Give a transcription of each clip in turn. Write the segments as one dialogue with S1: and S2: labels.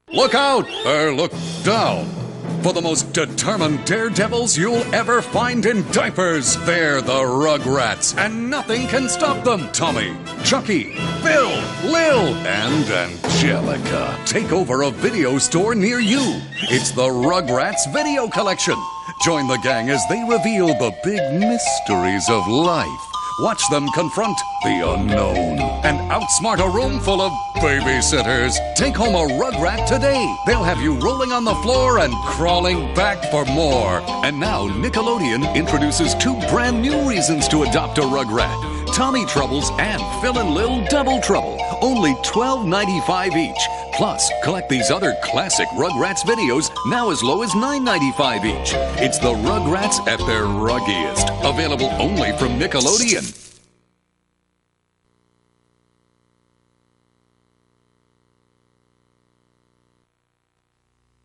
S1: Look out, or look down. For the most determined daredevils you'll ever find in diapers, they're the Rugrats, and nothing can stop them. Tommy, Chucky, Phil, Lil, and Angelica take over a video store near you. It's the Rugrats Video Collection. Join the gang as they reveal the big mysteries of life. Watch them confront the unknown and outsmart a room full of babysitters. Take home a Rugrat today. They'll have you rolling on the floor and crawling back for more. And now Nickelodeon introduces 2 brand new reasons to adopt a Rugrat. Tommy Troubles and Phil and Lil Double Trouble. Only $12.95 each. Plus, collect these other classic Rugrats videos now as low as $9.95 each. It's the Rugrats at their ruggiest. Available only from Nickelodeon.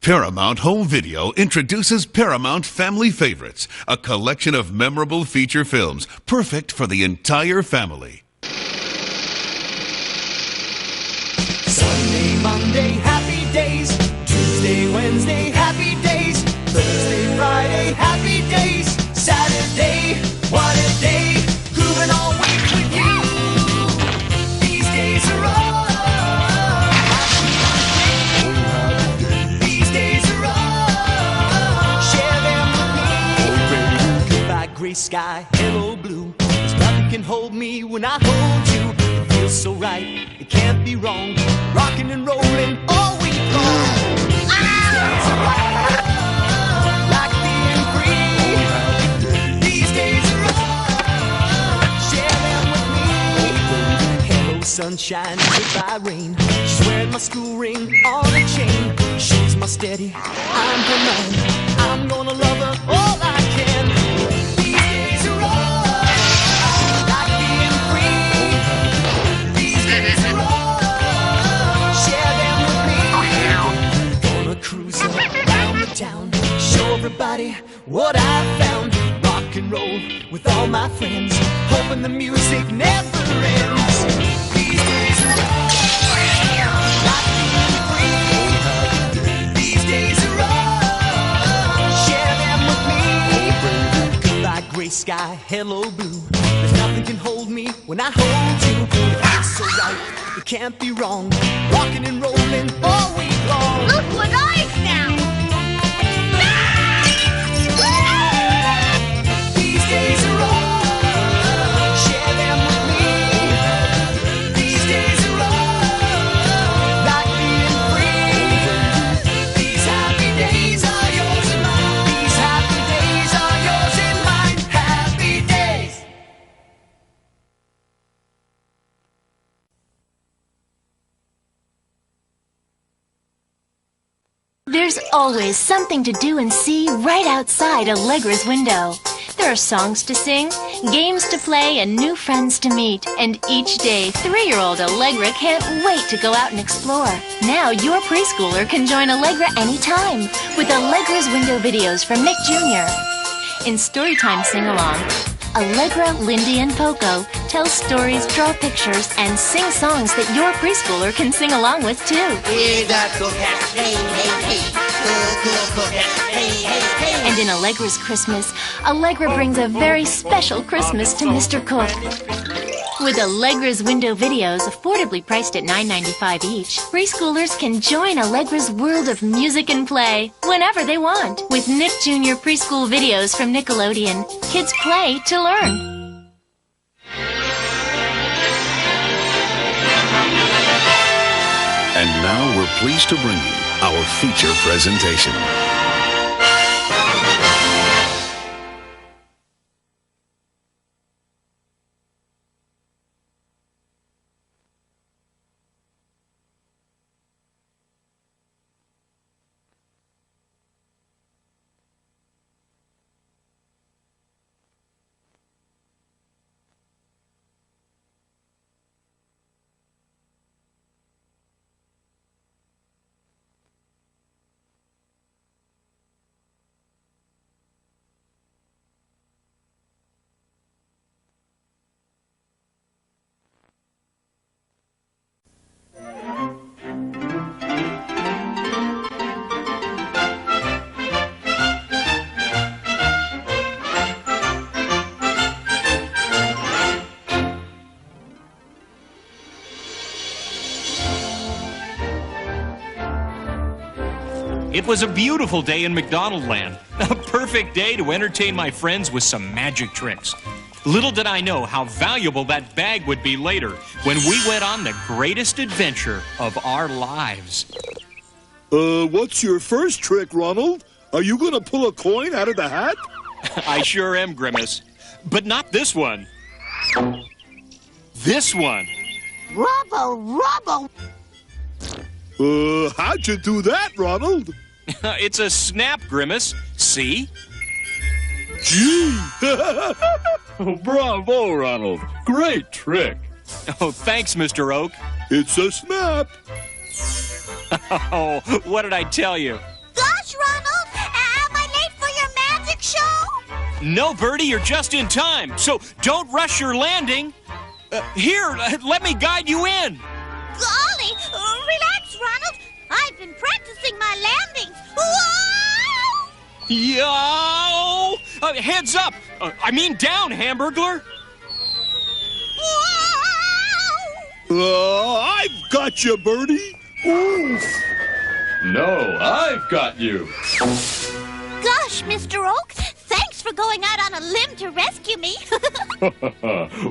S2: Paramount Home Video introduces Paramount Family Favorites, a collection of memorable feature films, perfect for the entire family.
S3: Sunday, Monday, happy days. Tuesday, Wednesday, happy days. Thursday, Friday, happy days. Saturday, what a day. Grooving all week with you. These days are all happy. These days are all. Share them with me. Goodbye, gray sky, hello, blue. There's nothing can hold me when I hold you. It feels so right, it can't be wrong. Rocking and rolling all week long. These days are right, like being free. These days are right, share them with me. Hello sunshine, goodbye rain. She's wearing my school ring on a chain. She's my steady, I'm her man. I'm gonna love her all I can. These days are right, like being free. These days are right. Town. Show everybody what I found. Rock and roll with all my friends, hoping the music never ends. These days are like being free. These days are share them with me. Goodbye gray sky, hello blue. There's nothing can hold me when I hold you. It feels so right, it can't be wrong. Rocking and rolling all week long.
S4: Look what I found!
S3: Days are all, share them with me. These days are all, like being free. These happy days are yours and mine. These happy days are yours and mine. Happy days.
S5: There's always something to do and see right outside Allegra's window. There are songs to sing, games to play, and new friends to meet. And each day, 3-year-old Allegra can't wait to go out and explore. Now your preschooler can join Allegra anytime with Allegra's window videos from Nick Jr. In Storytime Sing-Along, Allegra, Lindy, and Poco tell stories, draw pictures, and sing songs that your preschooler can sing along with, too.
S6: Hear the cook-cat, hey, hey, hey. Cook-cat, hey, hey, hey.
S5: And in Allegra's Christmas, Allegra brings a very special Christmas to Mr. Cook. With Allegra's window videos, affordably priced at $9.95 each, preschoolers can join Allegra's world of music and play whenever they want. With Nick Jr. preschool videos from Nickelodeon, kids play to learn.
S1: And now we're pleased to bring you our feature presentation.
S4: It was a beautiful day in McDonald land. A perfect day to entertain my friends with some magic tricks. Little did I know how valuable that bag would be later when we went on the greatest adventure of our lives.
S7: What's your first trick, Ronald? Are you gonna pull a coin out of the hat?
S4: I sure am, Grimace. But not this one. This one.
S6: Rubble.
S7: How'd you do that, Ronald?
S4: It's a snap, Grimace. See?
S7: Gee!
S8: Bravo, Ronald. Great trick.
S4: Oh, thanks, Mr. Oak.
S7: It's a snap.
S4: Oh, what did I tell you?
S9: Gosh, Ronald! Am I late for your magic show?
S4: No, Bertie, you're just in time. So don't rush your landing. Here, let me guide you in.
S9: Golly! Relax, Ronald. I've been practicing my landings. Whoa!
S4: Yo! Heads up! I mean down, Hamburglar.
S9: Whoa!
S7: I've got you, Bertie. Oof.
S8: No, I've got you.
S9: Gosh, Mr. Oak, thanks for going out on a limb to rescue me.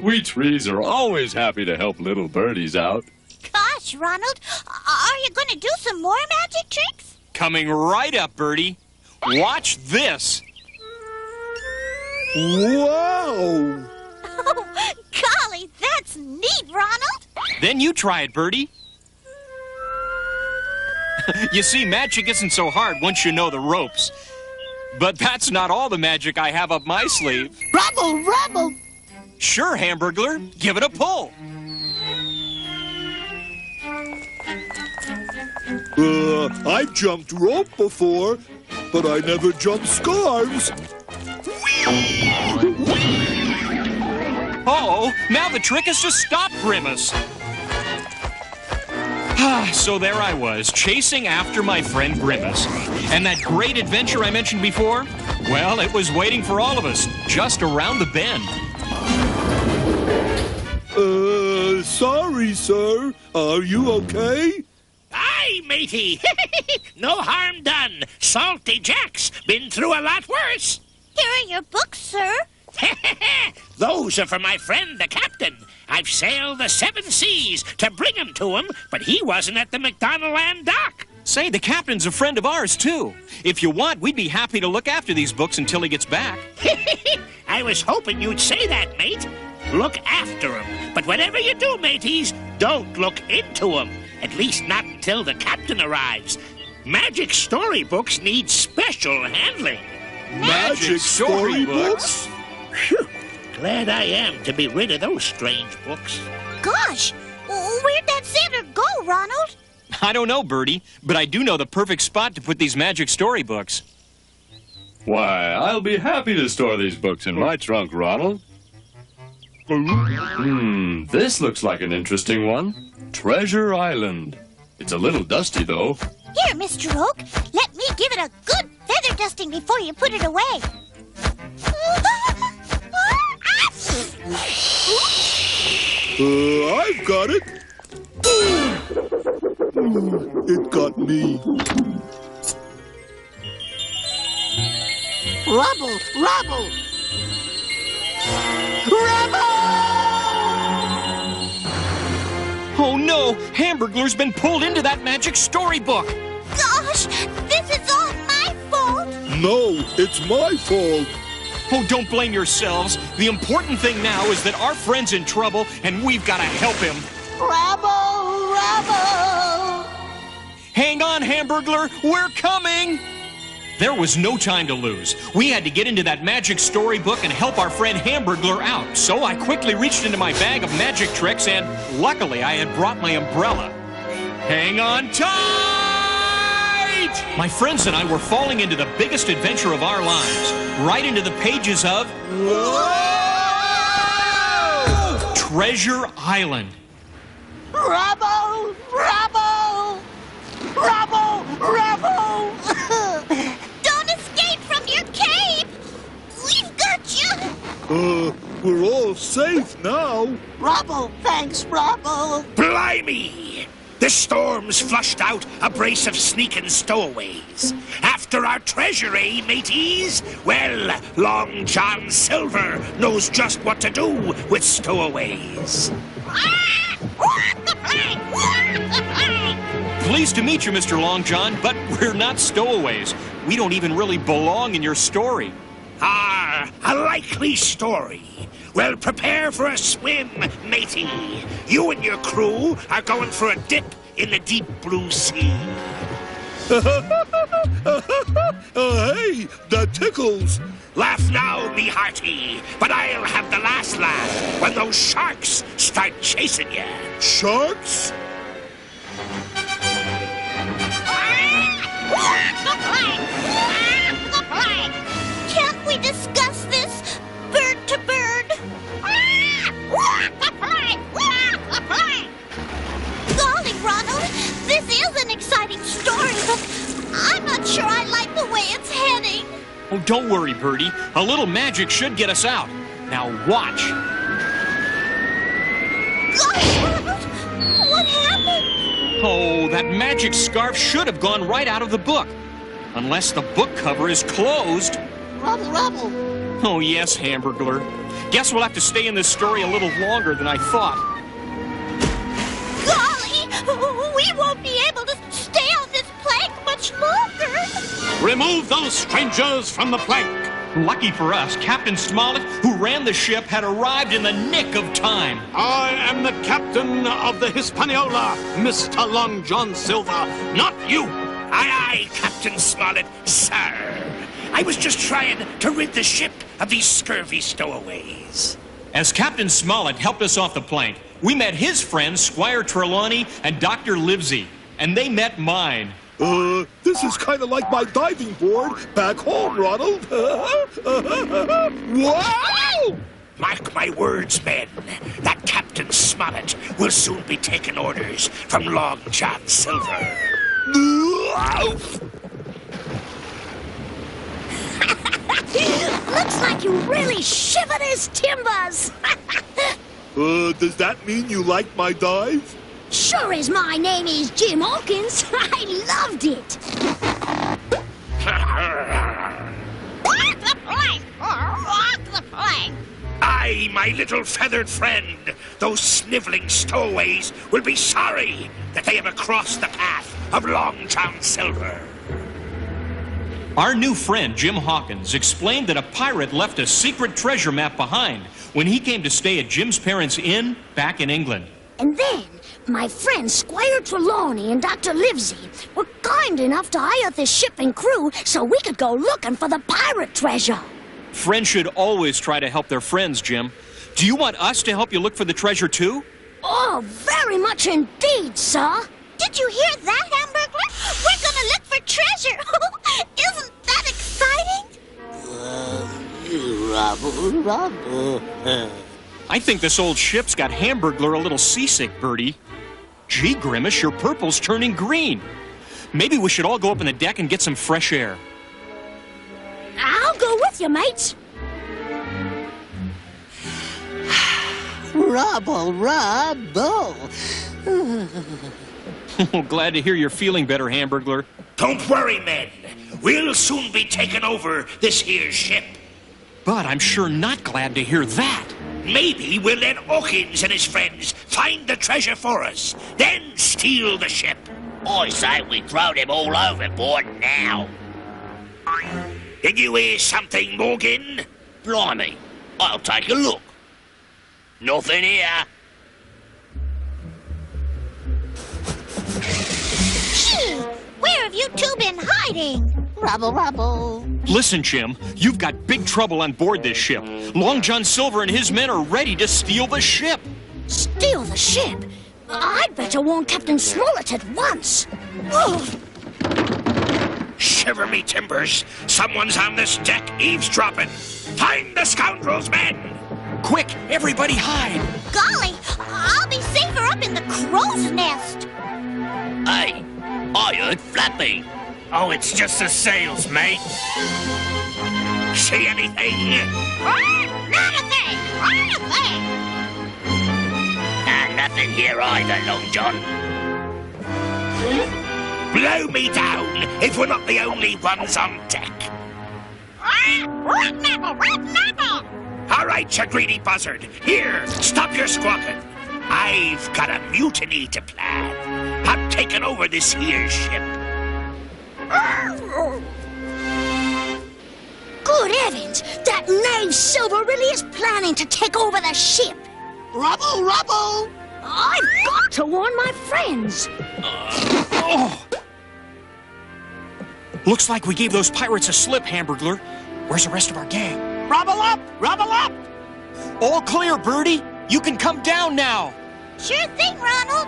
S8: We trees are always happy to help little birdies out.
S9: Gosh, Ronald, are you going to do some more magic tricks?
S4: Coming right up, Bertie. Watch this.
S7: Wow!
S9: Oh, golly, that's neat, Ronald.
S4: Then you try it, Bertie. You see, magic isn't so hard once you know the ropes. But that's not all the magic I have up my sleeve.
S6: Rubble.
S4: Sure, Hamburglar. Give it a pull.
S7: I've jumped rope before, but I never jumped scarves.
S4: Uh-oh, now the trick is to stop Grimace. So there I was, chasing after my friend Grimace. And that great adventure I mentioned before? Well, it was waiting for all of us, just around the bend.
S7: Sorry, sir. Are you okay?
S10: Aye, matey. No harm done. Salty Jack's been through a lot worse.
S9: Here are your books, sir.
S10: Those are for my friend, the captain. I've sailed the 7 seas to bring 'em to him, but he wasn't at the McDonald land dock.
S4: Say, the captain's a friend of ours, too. If you want, we'd be happy to look after these books until he gets back.
S10: I was hoping you'd say that, mate. Look after 'em. But whatever you do, mateys, don't look into 'em. At least not until the captain arrives. Magic storybooks need special handling.
S7: Magic storybooks?
S10: Phew. Glad I am to be rid of those strange books.
S9: Gosh, where'd that sailor go, Ronald?
S4: I don't know, Bertie, but I do know the perfect spot to put these magic storybooks.
S8: Why, I'll be happy to store these books in my trunk, Ronald. This looks like an interesting one. Treasure Island. It's a little dusty, though.
S9: Here, Mr. Oak, let me give it a good feather dusting before you put it away.
S7: I've got it. It got me.
S6: Rubble.
S4: Oh no! Hamburglar's been pulled into that magic storybook!
S9: Gosh, this is all my fault.
S7: No, it's my fault.
S4: Oh, don't blame yourselves. The important thing now is that our friend's in trouble and we've got to help him.
S6: Rubble.
S4: Hang on, Hamburglar, we're coming! There was no time to lose. We had to get into that magic storybook and help our friend Hamburglar out. So I quickly reached into my bag of magic tricks and, luckily, I had brought my umbrella. Hang on tight! My friends and I were falling into the biggest adventure of our lives. Right into the pages of... Whoa! Treasure Island.
S6: Rubble.
S9: Don't escape from your cave. We've got you.
S7: We're all safe now.
S6: Rubble. Thanks, Rubble.
S10: Blimey! The storm's flushed out a brace of sneaking stowaways. After our treasure, eh, mateys? Well, Long John Silver knows just what to do with stowaways.
S4: Pleased to meet you, Mr. Long John, but we're not stowaways. We don't even really belong in your story.
S10: Ah, a likely story. Well, prepare for a swim, matey. You and your crew are going for a dip in the deep blue sea.
S7: Hey, that tickles.
S10: Laugh now, me hearty, but I'll have the last laugh when those sharks start chasing you.
S7: Sharks?
S9: Can't we discuss this bird to bird? Golly, Ronald, this is an exciting story, but I'm not sure I like the way it's heading.
S4: Oh, don't worry, Birdie. A little magic should get us out. Now watch.
S9: Gosh, Ronald, what happened?
S4: Oh, that magic scarf should have gone right out of the book. Unless the book cover is closed.
S6: Rubble.
S4: Oh, yes, Hamburglar. Guess we'll have to stay in this story a little longer than I thought.
S9: Golly, we won't be able to stay on this plank much longer.
S11: Remove those strangers from the plank.
S4: Lucky for us, Captain Smollett, who ran the ship, had arrived in the nick of time.
S11: I am the captain of the Hispaniola, Mr. Long John Silver, not you.
S10: Aye, aye, Captain Smollett, sir. I was just trying to rid the ship of these scurvy stowaways.
S4: As Captain Smollett helped us off the plank, we met his friends, Squire Trelawney and Dr. Livesey, and they met mine.
S7: This is kind of like my diving board back home, Ronald. Wow!
S10: Mark my words, men. That Captain Smollett will soon be taking orders from Long John Silver.
S9: Looks like you really shivered his timbers.
S7: Does that mean you like my dive?
S9: Sure as my name is Jim Hawkins, I loved it. Walk the plank! Walk the plank!
S10: Aye, my little feathered friend. Those sniveling stowaways will be sorry that they have crossed the path of Long John Silver.
S4: Our new friend, Jim Hawkins, explained that a pirate left a secret treasure map behind when he came to stay at Jim's parents' inn back in England.
S12: And then, my friends Squire Trelawney and Dr. Livesey were kind enough to hire the ship and crew so we could go looking for the pirate treasure.
S4: Friends should always try to help their friends, Jim. Do you want us to help you look for the treasure, too?
S12: Oh, very much indeed, sir.
S9: Did you hear that, Hamburglar? We're gonna look for treasure. Isn't that exciting?
S6: Rubble.
S4: I think this old ship's got Hamburglar a little seasick, Birdie. Gee, Grimace, your purple's turning green. Maybe we should all go up on the deck and get some fresh air.
S12: I'll go with you, mates.
S6: Rubble.
S4: Glad to hear you're feeling better, Hamburglar.
S10: Don't worry, men. We'll soon be taking over this here ship.
S4: But I'm sure not glad to hear that.
S10: Maybe we'll let Hawkins and his friends find the treasure for us, then steal the ship.
S6: I say we throw them all overboard now.
S10: Did you hear something, Morgan?
S6: Blimey, I'll take a look. Nothing here.
S9: Gee, where have you two been hiding?
S6: Rubble.
S4: Listen, Jim, you've got big trouble on board this ship. Long John Silver and his men are ready to steal the ship.
S12: Steal the ship? I'd better warn Captain Smollett at once. Oh.
S10: Shiver me timbers. Someone's on this deck eavesdropping. Find the scoundrels, men!
S4: Quick, everybody hide.
S9: Golly, I'll be safer up in the crow's nest.
S6: Hey, I heard Flappy.
S10: Oh, it's just the sails, mate. See anything?
S9: Not a thing! Not a thing!
S6: Nothing here either, Long John.
S10: Blow me down if we're not the only ones on deck. All right, you greedy buzzard. Here, stop your squawking. I've got a mutiny to plan. I'm taking over this here ship.
S12: Good heavens! That knave Silver really is planning to take over the ship.
S6: Rubble, rubble!
S12: I've got to warn my friends.
S4: Looks like we gave those pirates a slip, Hamburglar. Where's the rest of our gang?
S6: Rubble up! Rubble up!
S4: All clear, Birdie. You can come down now.
S9: Sure thing, Ronald.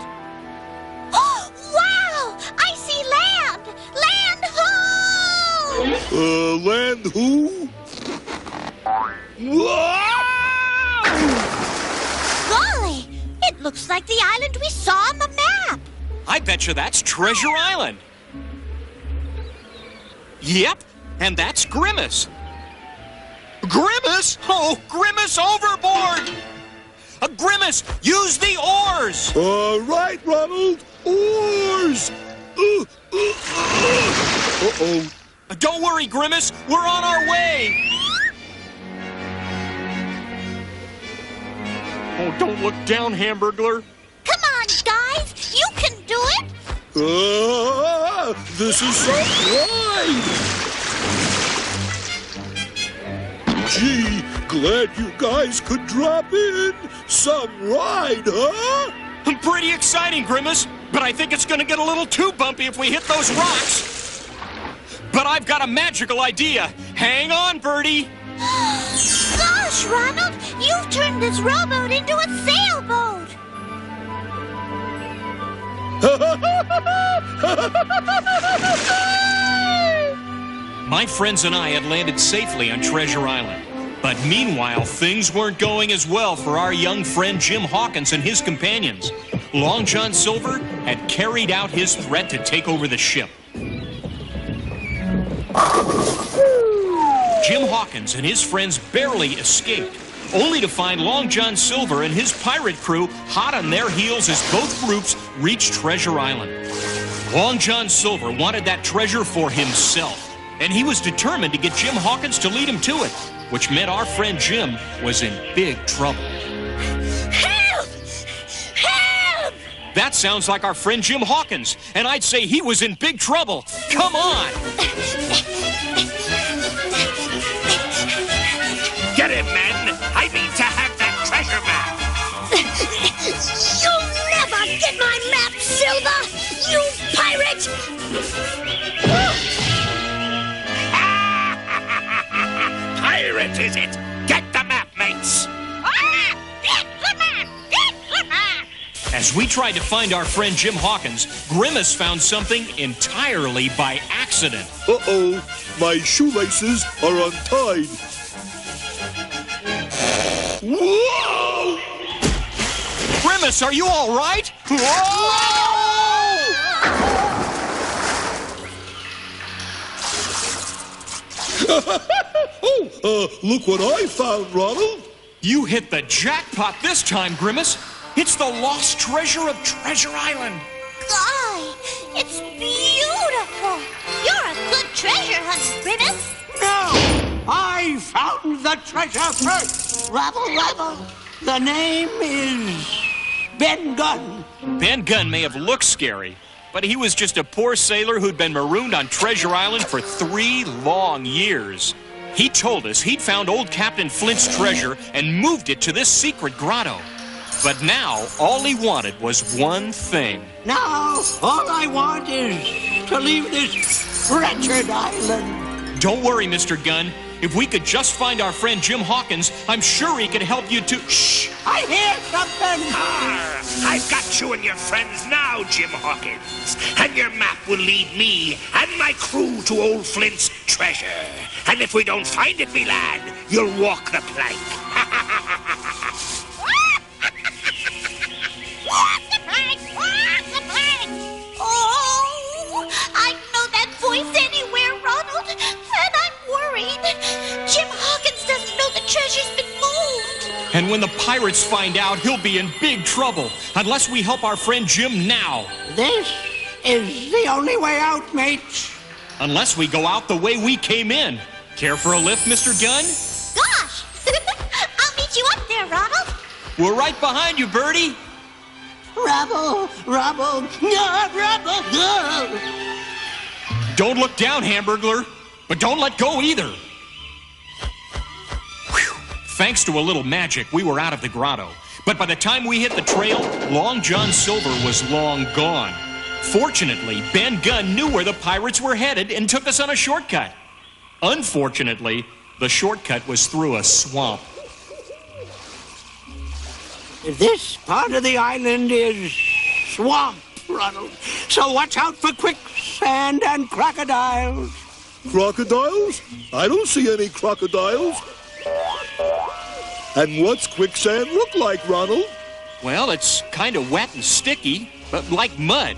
S9: Oh, wow! I see land! Land ho!
S7: Land who?
S9: Golly! It looks like the island we saw on the map.
S4: I bet you that's Treasure Island. Yep, and that's Grimace. Grimace? Oh, Grimace overboard! Grimace, use the oars!
S7: All right, Ronald. Oars! Uh-oh.
S4: Don't worry, Grimace. We're on our way. Oh, don't look down, Hamburglar.
S9: Come on, guys. You can do it.
S7: This is some ride! Gee, glad you guys could drop in. Some ride, huh?
S4: Pretty exciting, Grimace. But I think it's going to get a little too bumpy if we hit those rocks. But I've got a magical idea. Hang on, Birdie.
S9: Gosh, Ronald, you've turned this rowboat into a sailboat.
S4: My friends and I had landed safely on Treasure Island. But meanwhile, things weren't going as well for our young friend Jim Hawkins and his companions. Long John Silver had carried out his threat to take over the ship. Jim Hawkins and his friends barely escaped, only to find Long John Silver and his pirate crew hot on their heels as both groups reached Treasure Island. Long John Silver wanted that treasure for himself, and he was determined to get Jim Hawkins to lead him to it, which meant our friend Jim was in big trouble.
S9: Help! Help!
S4: That sounds like our friend Jim Hawkins, and I'd say he was in big trouble. Come on!
S10: Get him, men! I mean to have that treasure map!
S12: You'll never get my map, Silver! You pirate!
S10: Pirate, is it? Get the map, mates!
S9: Get the map! Get the map!
S4: As we tried to find our friend Jim Hawkins, Grimace found something entirely by accident.
S7: Uh-oh, my shoelaces are untied. Whoa!
S4: Grimace, are you all right?
S7: Look what I found, Ronald.
S4: You hit the jackpot this time, Grimace. It's the lost treasure of Treasure Island.
S9: Golly, it's beautiful. You're a good treasure hunter, Grimace.
S6: No! I found the treasure first! Rabble, rabble! The name is Ben Gunn.
S4: Ben Gunn may have looked scary, but he was just a poor sailor who'd been marooned on Treasure Island for 3 long years. He told us he'd found old Captain Flint's treasure and moved it to this secret grotto. But now, all he wanted was one thing.
S6: Now, all I want is to leave this wretched island.
S4: Don't worry, Mr. Gunn. If we could just find our friend Jim Hawkins, I'm sure he could help you to... Shh!
S6: I hear something!
S10: I've got you and your friends now, Jim Hawkins. And your map will lead me and my crew to old Flint's treasure. And if we don't find it, me lad, you'll walk the plank.
S9: Walk the plank! Walk the plank! Oh, I know that voice anywhere, Ronald. And I'm worried. Jim Hawkins doesn't know the treasure's been moved.
S4: And when the pirates find out, he'll be in big trouble, unless we help our friend Jim now.
S6: This is the only way out, mates.
S4: Unless we go out the way we came in. Care for a lift, Mr. Gunn?
S9: Gosh! I'll meet you up there, Ronald.
S4: We're right behind you, Birdie.
S6: Rubble, rubble, no, rubble, no.
S4: Don't look down, Hamburglar, but don't let go either. Whew. Thanks to a little magic, we were out of the grotto. But by the time we hit the trail, Long John Silver was long gone. Fortunately, Ben Gunn knew where the pirates were headed and took us on a shortcut. Unfortunately, the shortcut was through a swamp.
S6: This part of the island is swamp, Ronald. So watch out for quicksand and crocodiles.
S7: Crocodiles? I don't see any crocodiles. And what's quicksand look like, Ronald?
S4: Well, it's kind of wet and sticky, but like mud.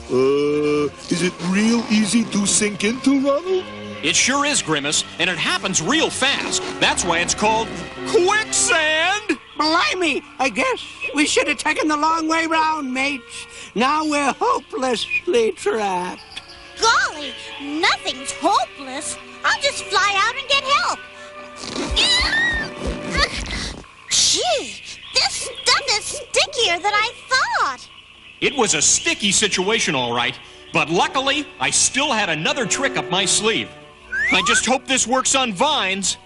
S7: Is it real easy to sink into, Ronald?
S4: It sure is, Grimace, and it happens real fast. That's why it's called quicksand.
S6: Blimey, I guess we should have taken the long way round, mates. Now we're hopelessly trapped.
S9: Golly, nothing's hopeless. I'll just fly out and get help. Gee, this stuff is stickier than I thought.
S4: It was a sticky situation, all right, but luckily, I still had another trick up my sleeve. I just hope this works on vines.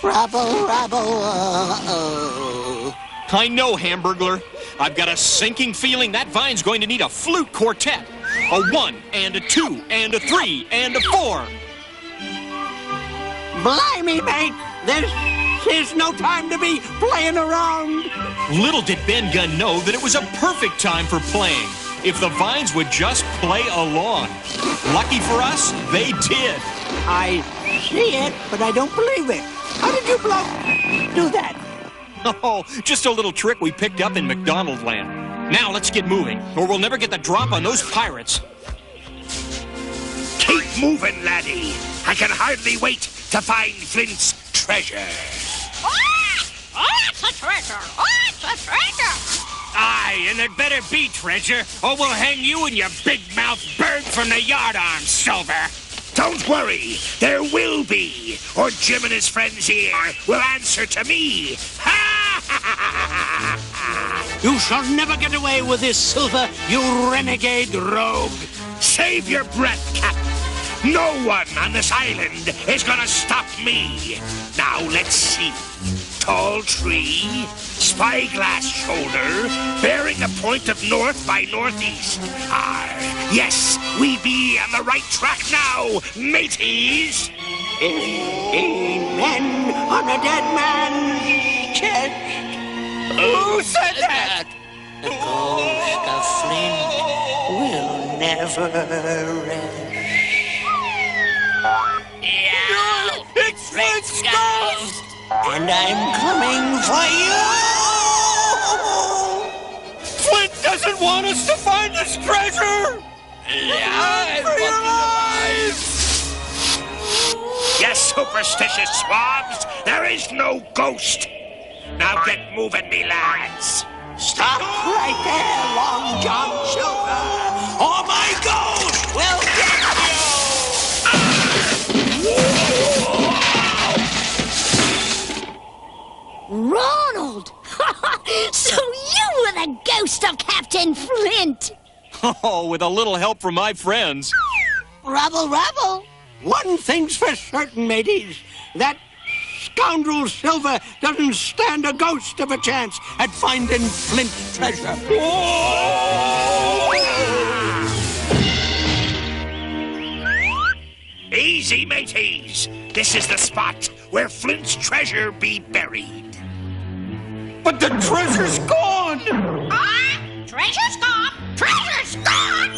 S6: Rubble, rubble, uh-oh.
S4: I know, Hamburglar. I've got a sinking feeling that vine's going to need a flute quartet. A 1 and a 2 and a 3 and a 4.
S6: Blimey, mate, this is no time to be playing around.
S4: Little did Ben Gunn know that it was a perfect time for playing, if the vines would just play along. Lucky for us, they did.
S6: I see it, but I don't believe it. How did you do that?
S4: Oh, just a little trick we picked up in McDonald land. Now let's get moving, or we'll never get the drop on those pirates.
S10: Keep moving, laddie. I can hardly wait to find Flint's treasure.
S9: It's a treasure! It's a treasure!
S10: Aye, and it better be treasure, or we'll hang you and your big-mouthed bird from the yardarm, Silver. Don't worry, there will be, or Jim and his friends here will answer to me.
S6: You shall never get away with this, Silver, you renegade rogue.
S10: Save your breath, Captain. No one on this island is gonna stop me. Now let's see. Tall tree, spyglass shoulder, bearing a point of north by northeast. Yes, we be on the right track now, mateys.
S6: Amen on a dead man's chest.
S10: Who said that?
S6: The ghost of Flint will never rest.
S10: Yeah, it's Flint's ghost!
S6: And I'm coming for you!
S4: Flint doesn't want us to find this treasure!
S10: Yeah, for your lives! Yes, superstitious swabs, there is no ghost. Now get moving, me lads.
S6: Stop right there, Long John Silver, or my ghost will get
S12: you! Ronald! So you were the ghost of Captain Flint!
S4: Oh, with a little help from my friends.
S6: Rubble, rubble! One thing's for certain, mateys. That scoundrel Silver doesn't stand a ghost of a chance at finding Flint's treasure.
S10: Easy, mateys. This is the spot where Flint's treasure be buried.
S4: But the treasure's gone!
S9: Treasure's gone! Treasure's gone!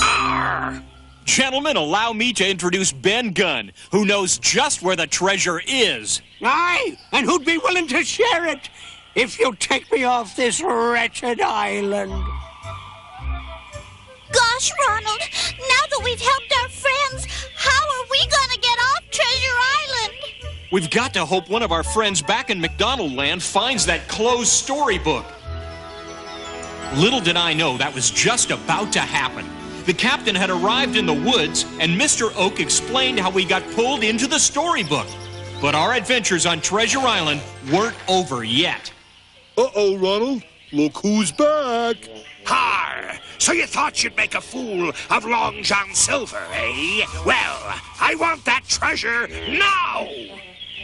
S10: Arr!
S4: Gentlemen, allow me to introduce Ben Gunn, who knows just where the treasure is.
S6: Aye, and who'd be willing to share it if you take me off this wretched island.
S9: Gosh, Ronald, now that we've helped our friends, how are we gonna get off Treasure Island?
S4: We've got to hope one of our friends back in McDonald land finds that closed storybook. Little did I know that was just about to happen. The captain had arrived in the woods, and Mr. Oak explained how we got pulled into the storybook. But our adventures on Treasure Island weren't over yet.
S7: Uh-oh, Ronald. Look who's back.
S10: Har! So you thought you'd make a fool of Long John Silver, eh? Well, I want that treasure now!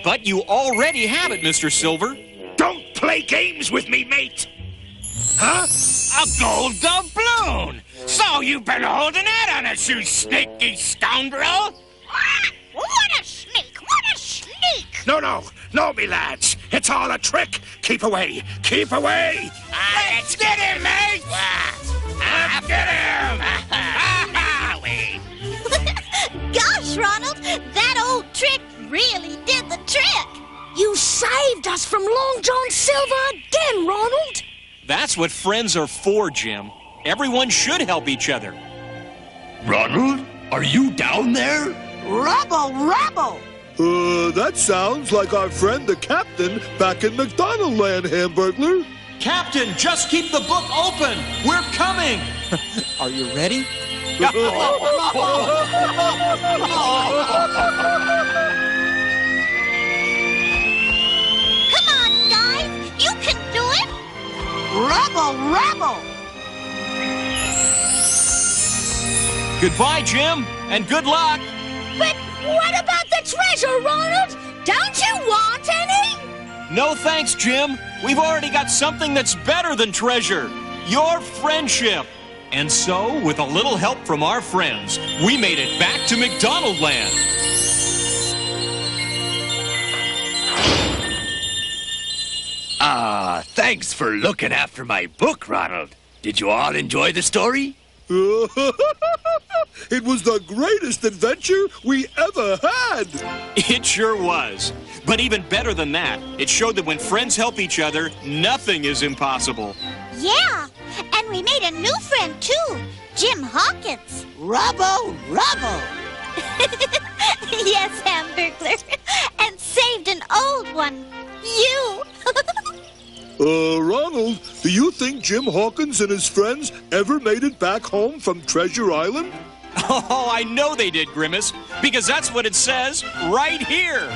S4: But you already have it, Mr. Silver.
S10: Don't play games with me, mate! Huh?
S13: A gold doubloon! So you've been holding out on us, you sneaky scoundrel!
S9: What a sneak! What a sneak!
S10: No, me lads. It's all a trick. Keep away. Keep away.
S13: Let's get him, mate! Get him!
S9: Gosh, Ronald, that old trick really did the trick.
S12: You saved us from Long John Silver again, Ronald.
S4: That's what friends are for, Jim. Everyone should help each other.
S13: Ronald, are you down there?
S6: Rubble!
S7: That sounds like our friend the captain back in McDonald land, Hamburglar.
S4: Captain, just keep the book open. We're coming. Are you ready?
S9: Come on, guys. You can do it.
S6: Rubble!
S4: Goodbye, Jim, and good luck.
S12: But what about the treasure, Ronald? Don't you want any?
S4: No thanks, Jim. We've already got something that's better than treasure. Your friendship. And so, with a little help from our friends, we made it back to McDonald land.
S13: Thanks for looking after my book, Ronald. Did you all enjoy the story?
S7: It was the greatest adventure we ever had.
S4: It sure was. But even better than that, it showed that when friends help each other, nothing is impossible.
S9: Yeah, and we made a new friend, too. Jim Hawkins.
S6: Rubble!
S9: Yes, Hamburglar. And saved an old one. You.
S7: Ronald, do you think Jim Hawkins and his friends ever made it back home from Treasure Island?
S4: Oh, I know they did, Grimace, because that's what it says right here.